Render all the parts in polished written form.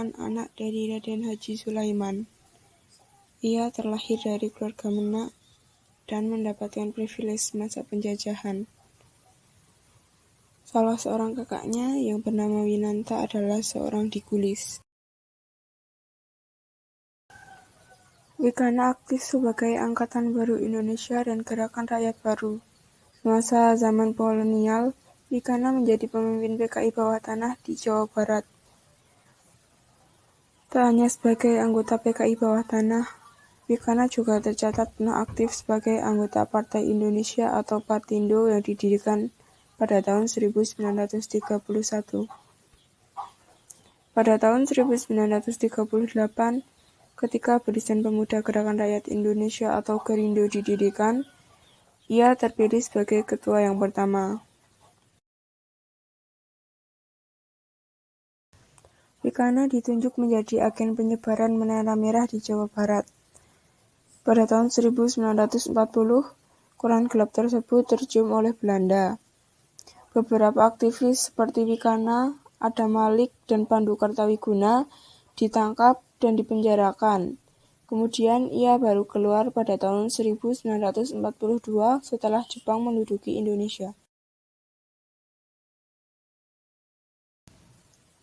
merupakan anak dari Raden Haji Sulaiman. Ia terlahir dari keluarga menak dan mendapatkan privilege masa penjajahan. Salah seorang kakaknya yang bernama Winanta adalah seorang digulis. Wikana aktif sebagai Angkatan Baru Indonesia dan Gerakan Rakyat Baru. Semasa zaman kolonial, Wikana menjadi pemimpin PKI bawah tanah di Jawa Barat. Tak hanya sebagai anggota PKI bawah tanah, Wikana juga tercatat pernah aktif sebagai anggota Partai Indonesia atau Partindo yang didirikan pada tahun 1931. Pada tahun 1938, ketika Barisan Pemuda Gerakan Rakyat Indonesia atau Gerindo didirikan, ia terpilih sebagai ketua yang pertama. Wikana ditunjuk menjadi agen penyebaran bendera merah di Jawa Barat. Pada tahun 1940, koran gelap tersebut tercium oleh Belanda. Beberapa aktivis seperti Wikana, Adam Malik, dan Pandu Kartawiguna ditangkap dan dipenjarakan. Kemudian ia baru keluar pada tahun 1942 setelah Jepang menduduki Indonesia.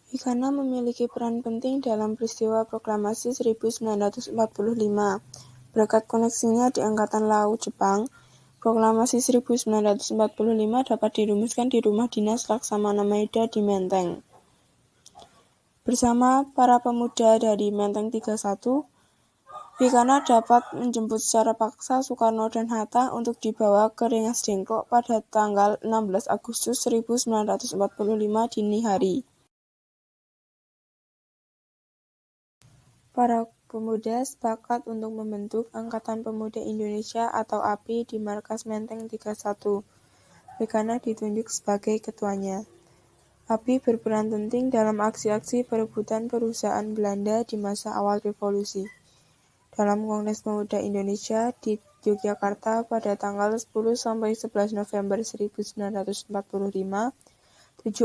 Wikana memiliki peran penting dalam peristiwa proklamasi 1945. Berkat koneksinya di Angkatan Laut Jepang, proklamasi 1945 dapat dirumuskan di rumah dinas Laksamana Maeda di Menteng. Bersama para pemuda dari Menteng 31, Wikana dapat menjemput secara paksa Soekarno dan Hatta untuk dibawa ke Rengas Dengklok pada tanggal 16 Agustus 1945 dini hari. Para pemuda sepakat untuk membentuk Angkatan Pemuda Indonesia atau API di markas Menteng 31. Wikana ditunjuk sebagai ketuanya. API berperan penting dalam aksi-aksi perebutan perusahaan Belanda di masa awal revolusi. Dalam Kongres Pemuda Indonesia di Yogyakarta pada tanggal 10–11 November 1945, 7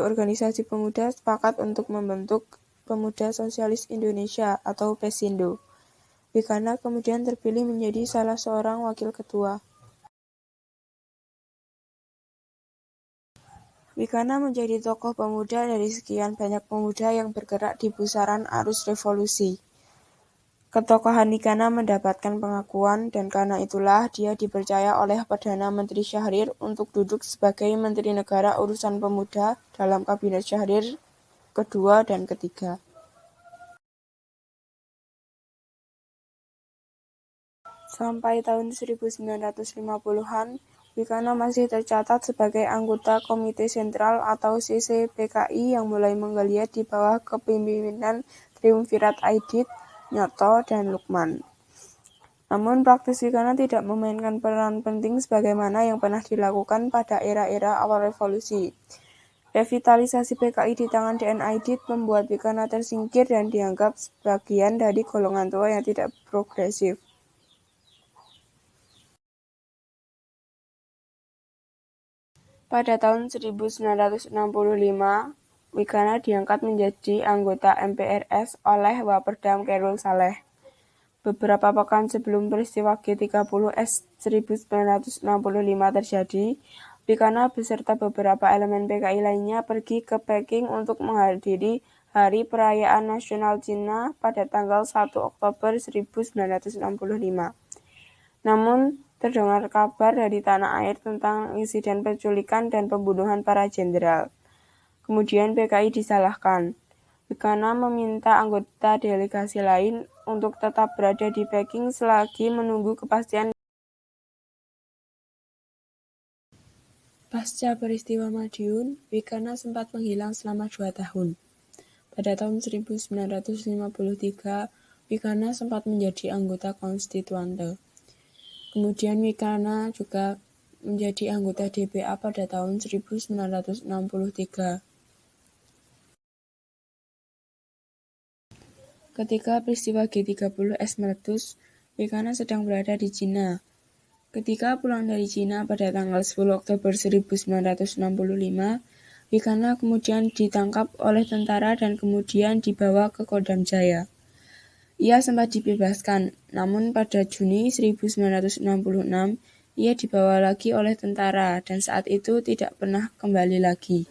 organisasi pemuda sepakat untuk membentuk Pemuda Sosialis Indonesia atau Pesindo. Wikana kemudian terpilih menjadi salah seorang wakil ketua. Wikana menjadi tokoh pemuda dari sekian banyak pemuda yang bergerak di pusaran arus revolusi. Ketokohan Wikana mendapatkan pengakuan dan karena itulah dia dipercaya oleh Perdana Menteri Syahrir untuk duduk sebagai Menteri Negara Urusan Pemuda dalam Kabinet Syahrir kedua dan ketiga. Sampai tahun 1950-an, Wikana masih tercatat sebagai anggota Komite Sentral atau CCPKI yang mulai menggeliat di bawah kepemimpinan Triumvirat Aidit, Nyoto, dan Lukman. Namun praktis Wikana tidak memainkan peran penting sebagaimana yang pernah dilakukan pada era-era awal revolusi. Revitalisasi PKI di tangan DN Aidit membuat Wikana tersingkir dan dianggap sebagian dari golongan tua yang tidak progresif. Pada tahun 1965, Wikana diangkat menjadi anggota MPRS oleh Waperdam Chaerul Saleh. Beberapa pekan sebelum peristiwa G30S 1965 terjadi, Wikana beserta beberapa elemen PKI lainnya pergi ke Peking untuk menghadiri Hari Perayaan Nasional Cina pada tanggal 1 Oktober 1965. Namun, terdengar kabar dari tanah air tentang insiden penculikan dan pembunuhan para jenderal. Kemudian PKI disalahkan. Wikana meminta anggota delegasi lain untuk tetap berada di Peking selagi menunggu kepastian. Pasca peristiwa Madiun, Wikana sempat menghilang selama 2 tahun. Pada tahun 1953, Wikana sempat menjadi anggota konstituante. Kemudian Wikana juga menjadi anggota DPA pada tahun 1963. Ketika peristiwa G30S meletus, Wikana sedang berada di Cina. Ketika pulang dari Cina pada tanggal 10 Oktober 1965, Wikana kemudian ditangkap oleh tentara dan kemudian dibawa ke Kodam Jaya. Ia sempat dibebaskan, namun pada Juni 1966 ia dibawa lagi oleh tentara dan saat itu tidak pernah kembali lagi.